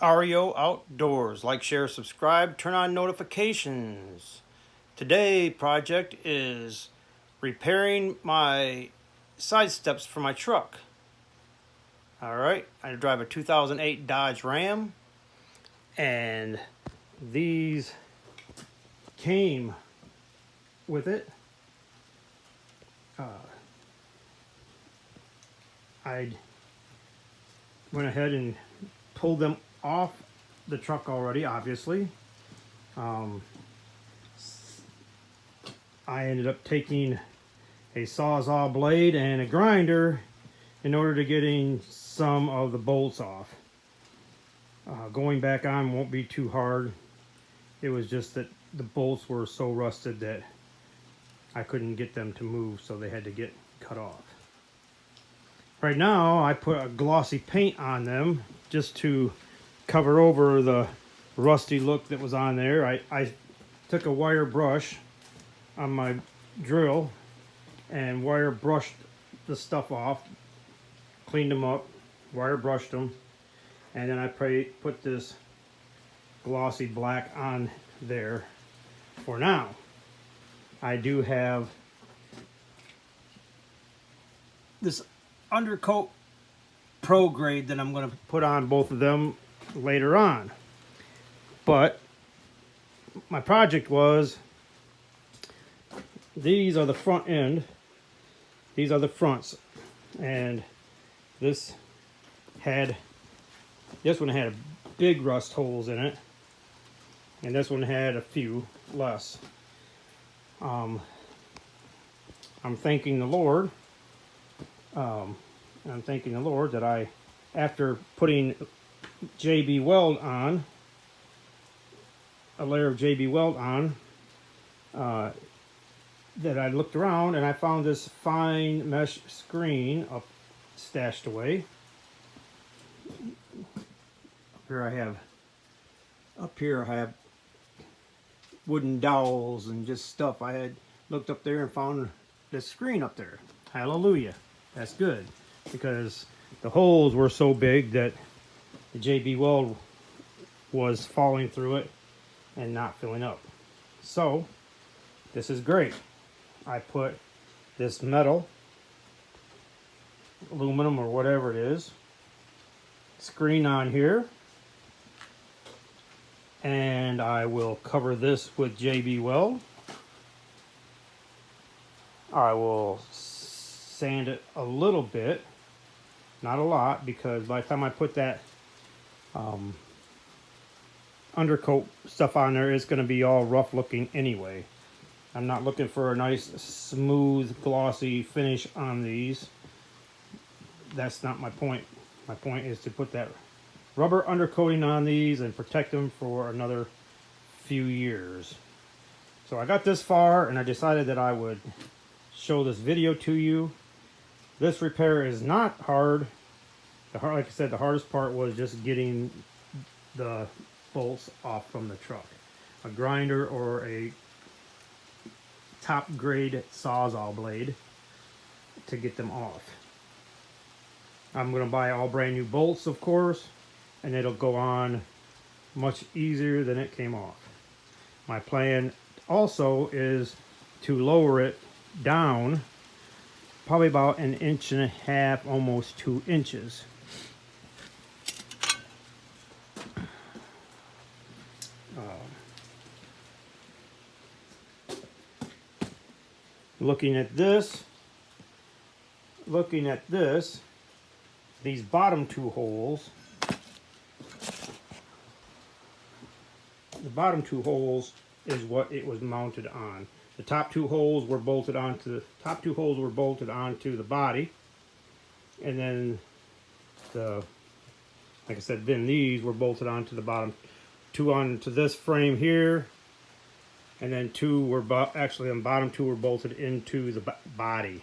REO Outdoors. Like, share, subscribe, turn on notifications. Today project is repairing my side steps for my truck. Alright, I drive a 2008 Dodge Ram, and these came with it. I went ahead and pulled them off the truck already, obviously. I ended up taking a Sawzall blade and a grinder in order to getting some of the bolts off. Going back on won't be too hard. It was just that the bolts were so rusted that I couldn't get them to move, so they had to get cut off. Right now I put a glossy paint on them just to cover over the rusty look that was on there. I took a wire brush on my drill and wire brushed the stuff off, cleaned them up, wire brushed them, and then I put this glossy black on there for now. I do have this undercoat pro grade that I'm going to put on both of them later on. But my project was, these are the front end, these are the fronts, and this one had big rust holes in it, and this one had a few less. I'm thanking the Lord. I'm thanking the Lord that I, after putting JB Weld on, a layer of JB Weld on, that I looked around and I found this fine mesh screen stashed away. Up here I have wooden dowels and just stuff. I had looked up there and found this screen up there. Hallelujah. That's good, because the holes were so big that the JB Weld was falling through it and not filling up. So this is great. I put this metal, aluminum or whatever it is, screen on here, and I will cover this with JB Weld. I will sand it a little bit, not a lot, because by the time I put that undercoat stuff on there, it's going to be all rough looking anyway. I'm not looking for a nice smooth glossy finish on these. That's not my point. My point is to put that rubber undercoating on these and protect them for another few years. So I got this far and I decided that I would show this video to you. This repair is not hard. Like I said, the hardest part was just getting the bolts off from the truck. A grinder or a top grade Sawzall blade to get them off. I'm going to buy all brand new bolts, of course, and it'll go on much easier than it came off. My plan also is to lower it down probably about 1.5 inches, almost 2 inches. Looking at this, these bottom two holes, the bottom two holes is what it was mounted on. The top two holes were bolted onto the body, and then like I said, then these were bolted onto the bottom, two onto this frame here, and then two were actually on bottom two were bolted into the body.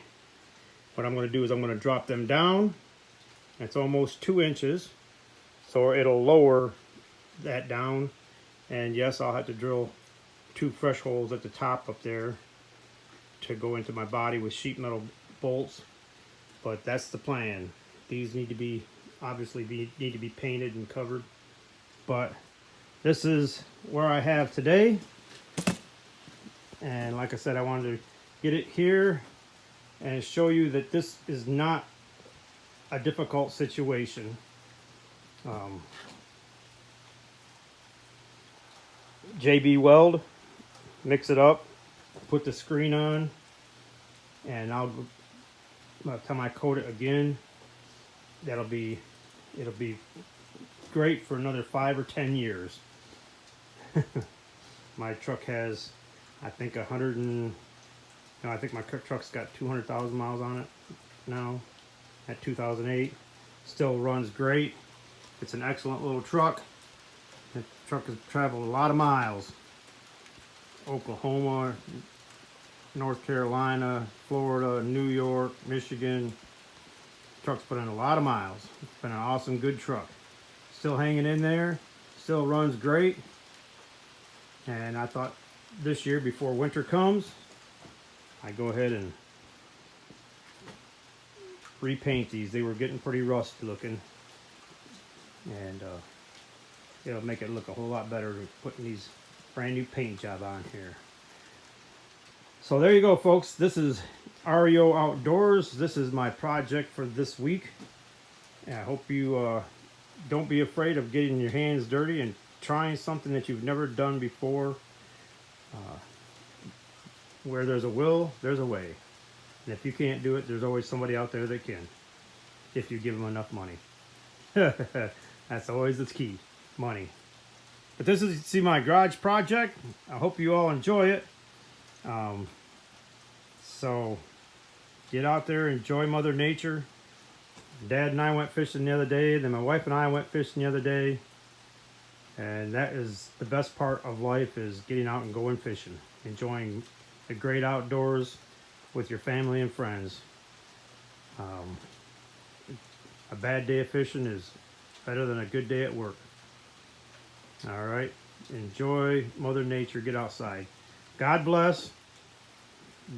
What I'm going to do is I'm going to drop them down. It's almost 2 inches, so it'll lower that down. And yes, I'll have to drill 2 fresh holes at the top up there to go into my body with sheet metal bolts, but that's the plan. These need to be obviously need to be painted and covered. but this is where I have today. And like I said, I wanted to get it here and show you that this is not a difficult situation. JB Weld, mix it up, put the screen on, and by the time I coat it again, it'll be great for another 5 or 10 years. My truck has, I think, I think my truck's got 200,000 miles on it now, at 2008. Still runs great. It's an excellent little truck. The truck has traveled a lot of miles. Oklahoma, North Carolina, Florida, New York, Michigan. The truck's put in a lot of miles. It's been an awesome, good truck. Still hanging in there. Still runs great. And I thought this year, before winter comes, I go ahead and repaint these. They were getting pretty rusty looking, and it'll make it look a whole lot better putting these brand new paint job on here. So there you go, folks. This is REO-Outdoors. This is my project for this week. And I hope you don't be afraid of getting your hands dirty and trying something that you've never done before. Where there's a will, there's a way. And if you can't do it, there's always somebody out there that can, if you give them enough money. That's always the key, money. But this is, see, my garage project. I hope you all enjoy it. So get out there, enjoy Mother Nature. Dad and I went fishing the other day. Then my wife and I went fishing the other day. And that is the best part of life, is getting out and going fishing. Enjoying the great outdoors with your family and friends. A bad day of fishing is better than a good day at work. All right. Enjoy Mother Nature. Get outside. God bless.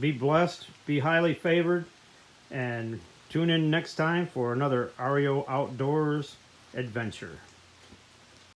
Be blessed. Be highly favored. And tune in next time for another REO Outdoors adventure.